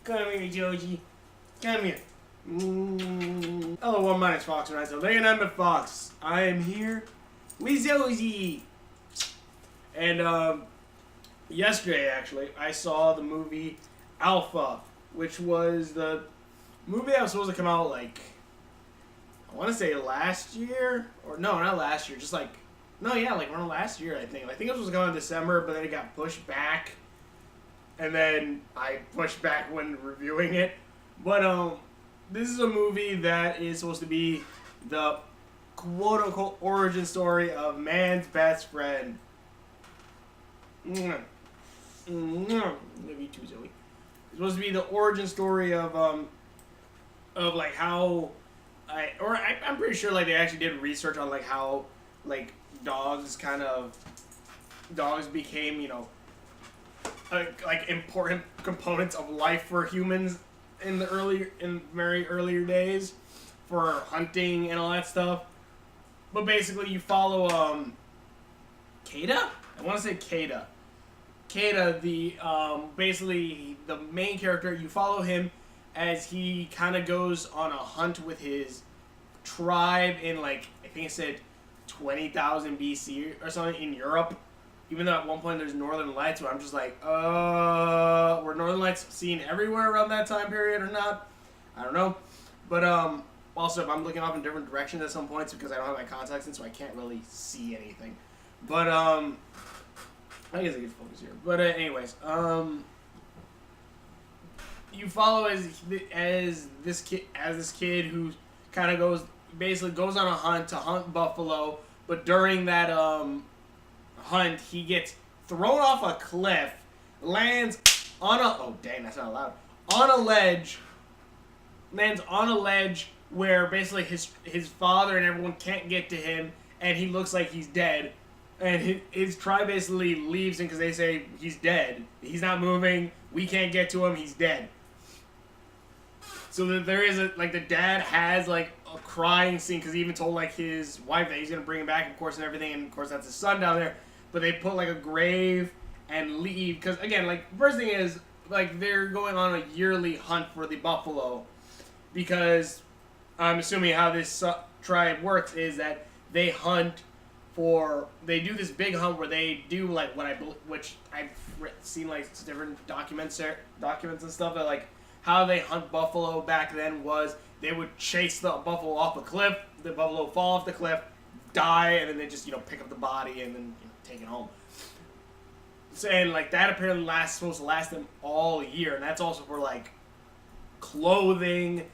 Come here, Joji. Come here. Hello, my name's Fox, and I'm Fox. I am here with Joji. And, yesterday, actually, I saw the movie Alpha, which was the movie that was supposed to come out, like, I want to say last year? Or, no, not last year, just like, no, yeah, like around last year, I think. I think it was supposed to come out in December, but then it got pushed back. And then I pushed back when reviewing it. But, this is a movie that is supposed to be the quote-unquote origin story of man's best friend. Love you too, Zoe. It's supposed to be the origin story of like how I'm pretty sure like they actually did research on like how like dogs became, you know, like important components of life for humans in very earlier days for hunting and all that stuff. But basically you follow Kata? I want to say Kata. Kata, the basically the main character, you follow him as he kind of goes on a hunt with his tribe in, like, I think it said 20,000 BC or something in Europe. Even though at one point there's Northern Lights, where I'm just like, were Northern Lights seen everywhere around that time period or not? I don't know. But also, if I'm looking off in different directions at some points because I don't have my contacts in, so I can't really see anything. But I guess I can focus here. But anyways, you follow as this kid who kind of goes on a hunt to hunt buffalo, but during that hunt he gets thrown off a cliff, lands on a ledge where basically his father and everyone can't get to him, and he looks like he's dead. And his tribe basically leaves him because they say he's dead. He's not moving. We can't get to him. He's dead. So that there is the dad has like a crying scene because he even told like his wife that he's gonna bring him back, of course, and everything. And of course that's his son down there. But they put like a grave and leave because again, like first thing is like they're going on a yearly hunt for the buffalo because I'm assuming how this tribe works is that they hunt. They do this big hunt where they do like which I've seen like different documents and stuff that like how they hunt buffalo back then was they would chase the buffalo off a cliff, the buffalo fall off the cliff, die, and then they just pick up the body and then take it home. So, and like that apparently supposed to last them all year, and that's also for like clothing.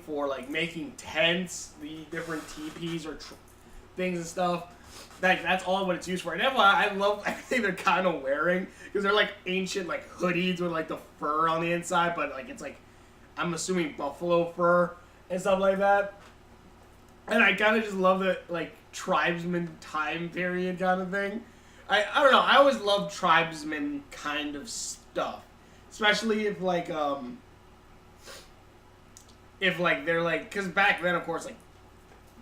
For like making tents, the different teepees or things and stuff. That's all what it's used for. And that's why I think they're kind of wearing, because they're like ancient like hoodies with like the fur on the inside, but like it's like, I'm assuming buffalo fur and stuff like that. And I kind of just love the like tribesman time period kind of thing. I don't know, I always love tribesman kind of stuff. Especially if they're like, because back then, of course,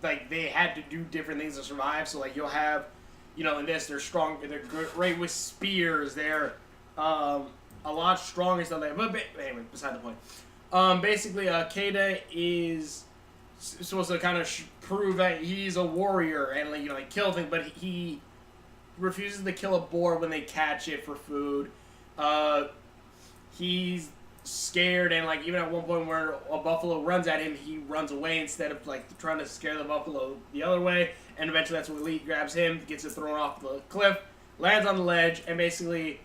like they had to do different things to survive. So like you'll have, in this they're strong, they're great with spears. They're a lot stronger stuff like that. But anyway, beside the point. Basically, Kata is supposed to kind of prove that he's a warrior and like kill things, but he refuses to kill a boar when they catch it for food. He's scared, and like even at one point where a buffalo runs at him, he runs away instead of like trying to scare the buffalo the other way, and eventually that's when Elite grabs him, gets it thrown off the cliff, lands on the ledge, and basically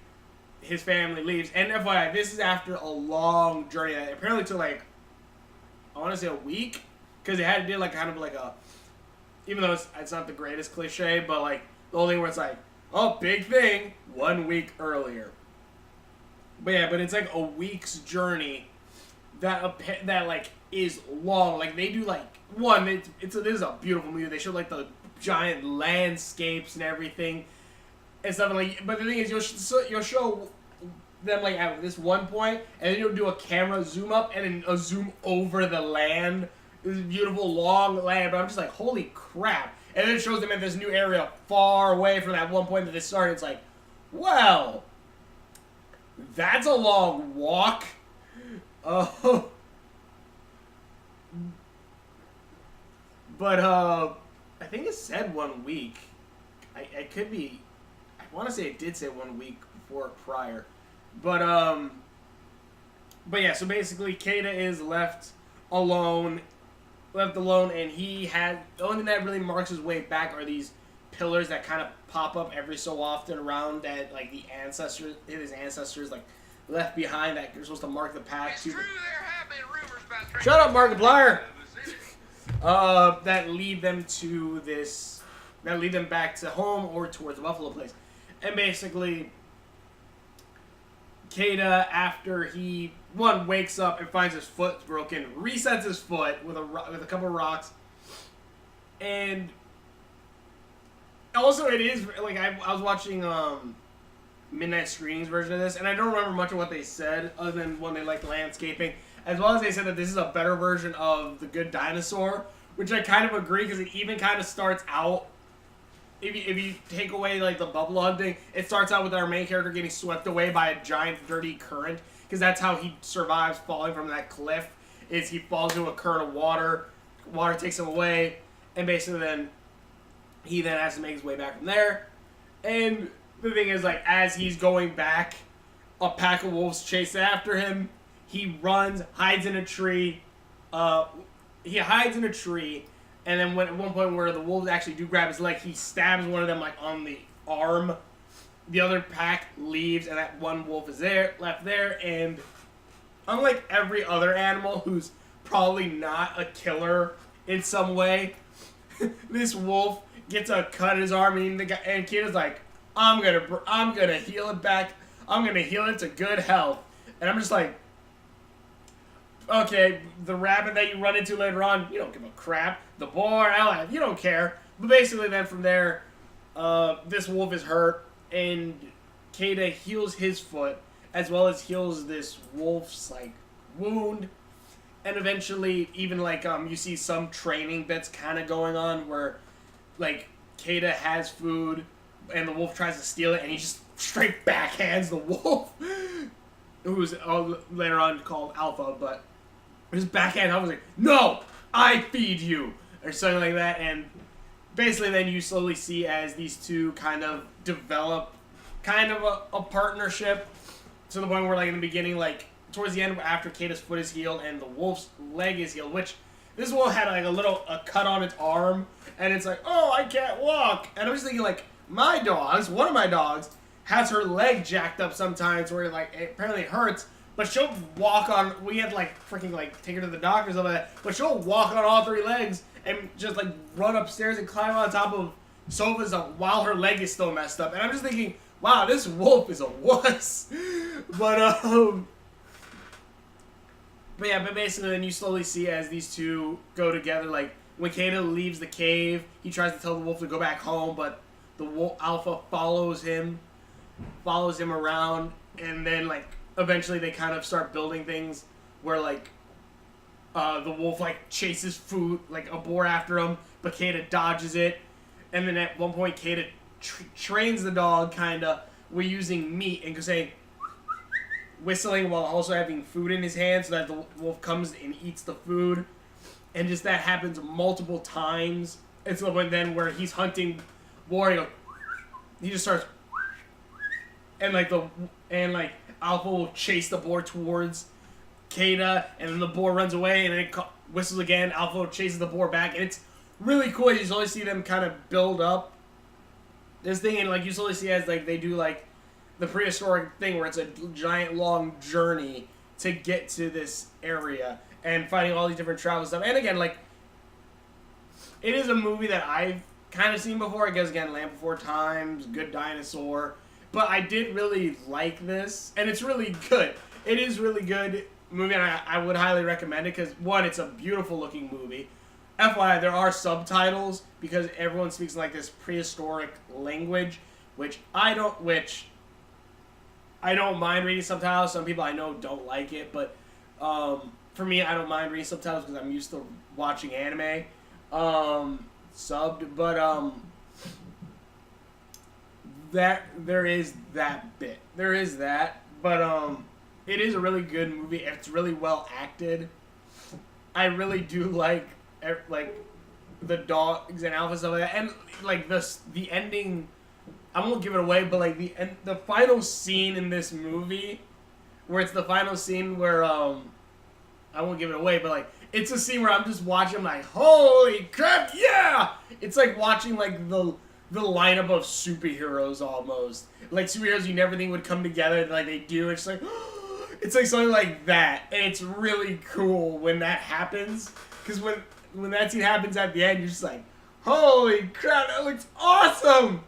his family leaves. And FYI, this is after a long journey that apparently took like, I want to say a week, because they had to do like kind of like a, even though it's not the greatest cliche, but like the whole thing where it's like, oh, big thing, 1 week earlier. But yeah, but it's like a week's journey that like is long. Like they do like this is a beautiful movie. They show like the giant landscapes and everything and stuff. And, like, but the thing is, you'll show them like at this one point, and then you'll do a camera zoom up and then a zoom over the land. This beautiful long land. But I'm just like, holy crap! And then it shows them in this new area far away from that one point that they started. It's like, well. That's a long walk. Oh. But, I think it said 1 week. I could be... I want to say it did say 1 week before prior. But yeah, so basically, Kata is left alone, and he had... The only thing that really marks his way back are these pillars that kind of pop up every so often around that, like, his ancestors, like, left behind that are supposed to mark the path It's to... true there have been rumors about... Shut up, Markiplier! That lead them to this... That lead them back to home or towards the Buffalo Place. And basically, Kata, after he, wakes up and finds his foot broken, resets his foot with a couple of rocks. And also it is, like, I was watching Midnight Screenings version of this, and I don't remember much of what they said, other than when they liked landscaping. As well as they said that this is a better version of The Good Dinosaur, which I kind of agree, because it even kind of starts out, if you take away, like, the buffalo hunting, it starts out with our main character getting swept away by a giant, dirty current, because that's how he survives falling from that cliff, is he falls into a current of water, water takes him away, and basically then, he then has to make his way back from there, and the thing is, like, as he's going back, a pack of wolves chase after him, he runs, hides in a tree, and then at one point where the wolves actually do grab his leg, he stabs one of them, like, on the arm. The other pack leaves, and that one wolf is left there, and unlike every other animal who's probably not a killer in some way, this wolf gets a cut in his arm, and Kita's like, I'm gonna heal it back. I'm gonna heal it to good health. And I'm just like, okay, the rabbit that you run into later on, you don't give a crap. The boar, you don't care. But basically then from there, this wolf is hurt, and Kata heals his foot, as well as heals this wolf's, like, wound. And eventually, even, like, you see some training bits kind of going on where, like, Kata has food, and the wolf tries to steal it, and he just straight backhands the wolf, who's later on called Alpha, but his backhand Alpha's like, no, I feed you, or something like that, and basically then you slowly see as these two kind of develop kind of a partnership, to the point where, like, in the beginning, like, towards the end, after Kata's foot is healed and the wolf's leg is healed, which this wolf had, like, a cut on its arm, and it's like, oh, I can't walk, and I was thinking, like, one of my dogs, has her leg jacked up sometimes where, like, it apparently hurts, but she'll walk on, we had, like, freaking, like, take her to the doctors and all that, but she'll walk on all three legs and just, like, run upstairs and climb on top of sofas while her leg is still messed up. And I'm just thinking, wow, this wolf is a wuss. But yeah, but basically then you slowly see as these two go together, like, when Kata leaves the cave, he tries to tell the wolf to go back home, but the wolf Alpha follows him around, and then, like, eventually they kind of start building things where, like, the wolf, like, chases food, like, a boar after him, but Kata dodges it, and then at one point Kata trains the dog, kinda, with using meat, and saying, whistling while also having food in his hand, so that the wolf comes and eats the food, and just that happens multiple times. It's the point then where he's hunting boar, he just starts, and, like, Alpha will chase the boar towards Kata, and then the boar runs away, and then it whistles again. Alpha chases the boar back, and it's really cool. You slowly see them kind of build up this thing, and, like, you slowly see as, like, they do, like, the prehistoric thing where it's a giant long journey to get to this area and fighting all these different travel stuff. And again, like, it is a movie that I've kind of seen before. I guess, again, Land Before Times, Good Dinosaur. But I did really like this, and it's really good. It is really good movie, and I would highly recommend it, because, one, it's a beautiful looking movie. FYI, there are subtitles, because everyone speaks in, like, this prehistoric language, which I don't mind reading subtitles. Some people I know don't like it, but for me, I don't mind reading subtitles because I'm used to watching anime subbed. But there is that bit. There is that. But it is a really good movie. It's really well acted. I really do like the dogs and Alpha stuff like that, and like the ending. I won't give it away, but like the final scene in this movie, where it's the final scene where I won't give it away, but like it's a scene where I'm just watching like, holy crap, yeah! It's like watching like the lineup of superheroes almost, like superheroes you never think would come together, and like they do. It's like it's like something like that, and it's really cool when that happens, because when that scene happens at the end, you're just like, holy crap, that looks awesome!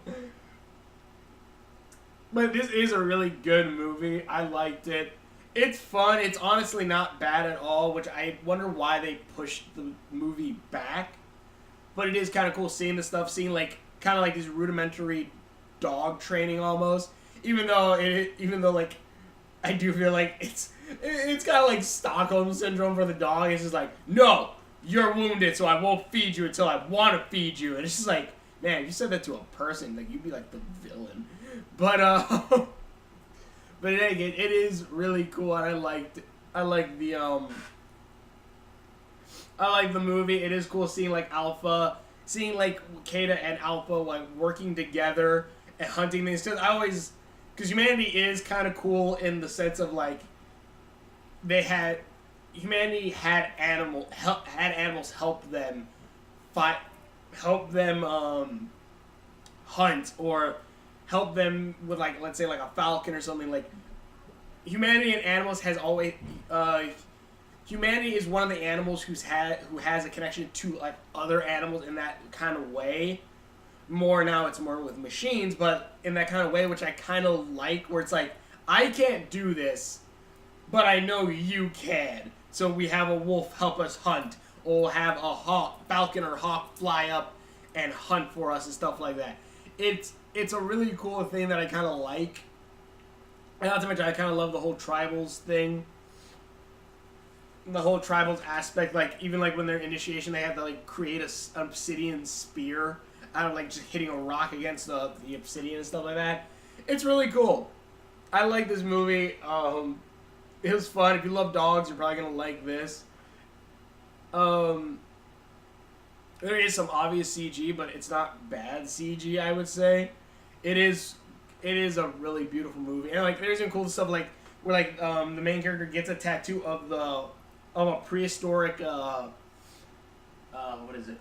But this is a really good movie. I liked it. It's fun. It's honestly not bad at all, which I wonder why they pushed the movie back. But it is kind of cool seeing the stuff, seeing like kind of like this rudimentary dog training almost. Even though like I do feel like it's kind of like Stockholm syndrome for the dog. It's just like, no, you're wounded, so I won't feed you until I want to feed you. And it's just like, man, if you said that to a person, like you'd be like the villain. But but again, it is really cool, and I like the movie. It is cool seeing like Alpha, seeing like Kata and Alpha like working together and hunting things. Because humanity is kind of cool in the sense of like humanity had animals help them fight, hunt, or help them with like, let's say like a falcon or something. Like humanity and animals has always humanity is one of the animals who has a connection to like other animals in that kind of way. More now, it's more with machines, but in that kind of way, which I kind of like, where it's like, I can't do this, but I know you can. So we have a wolf help us hunt, or we'll have a falcon or hawk fly up and hunt for us and stuff like that. It's a really cool thing that I kind of like. And not to mention, I kind of love the whole tribals thing. The whole tribals aspect, like, even like when their initiation, they have to like create an obsidian spear out of like just hitting a rock against the obsidian and stuff like that. It's really cool. I like this movie. It was fun. If you love dogs, you're probably going to like this. There is some obvious CG, but it's not bad CG, I would say. It is a really beautiful movie, and like there's some cool stuff like where like the main character gets a tattoo of a prehistoric what is it,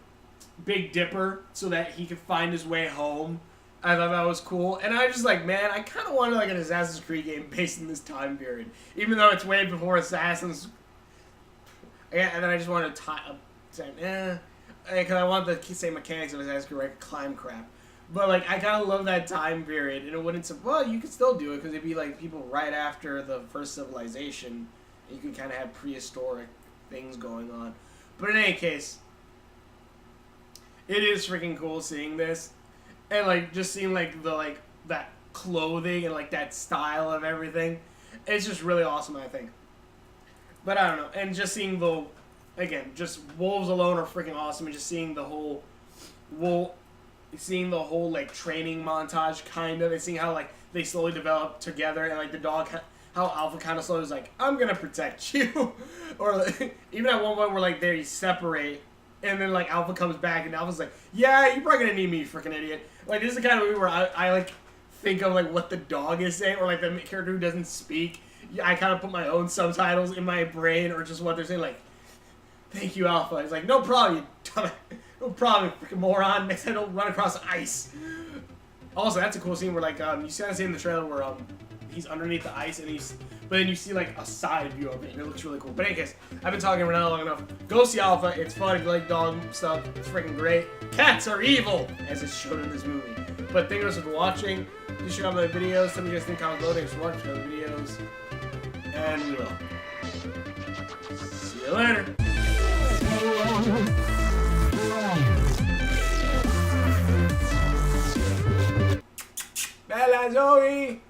Big Dipper, so that he could find his way home. I thought that was cool, and I was just like, man, I kind of wanted like an Assassin's Creed game based in this time period, even though it's way before Assassin's. Yeah, and then I just wanted to say, because I want the same mechanics of Assassin's Creed, like climb crap. But like, I kind of love that time period, and it wouldn't. Well, you could still do it because it'd be like people right after the first civilization. And you can kind of have prehistoric things going on. But in any case, it is freaking cool seeing this, and like just seeing like that clothing and like that style of everything. It's just really awesome, I think. But I don't know, and just seeing just wolves alone are freaking awesome, and just seeing the whole like training montage kind of, and seeing how like they slowly develop together, and like the dog, how Alpha kind of slowly is like, I'm gonna protect you, or like, even at one point where like they separate, and then like Alpha comes back, and Alpha's like, yeah, you're probably gonna need me, you freaking idiot. Like this is the kind of movie where I like think of like what the dog is saying, or like the character who doesn't speak. I kind of put my own subtitles in my brain, or just what they're saying, like, thank you, Alpha. He's like, no problem, you dumb, no problem, you freaking moron. Next time, don't run across ice. Also, that's a cool scene where, like, you see that scene in the trailer where he's underneath the ice, and but then you see like a side view of it, and it looks really cool. But in any case, I've been talking for not long enough. Go see Alpha. It's fun. If you like dog stuff, it's freaking great. Cats are evil, as it's shown in this movie. But thank you guys for watching. Please check out my videos. Tell me what you guys think, comment below. Thanks for watching the videos. And we will see you later. Bella Zoe!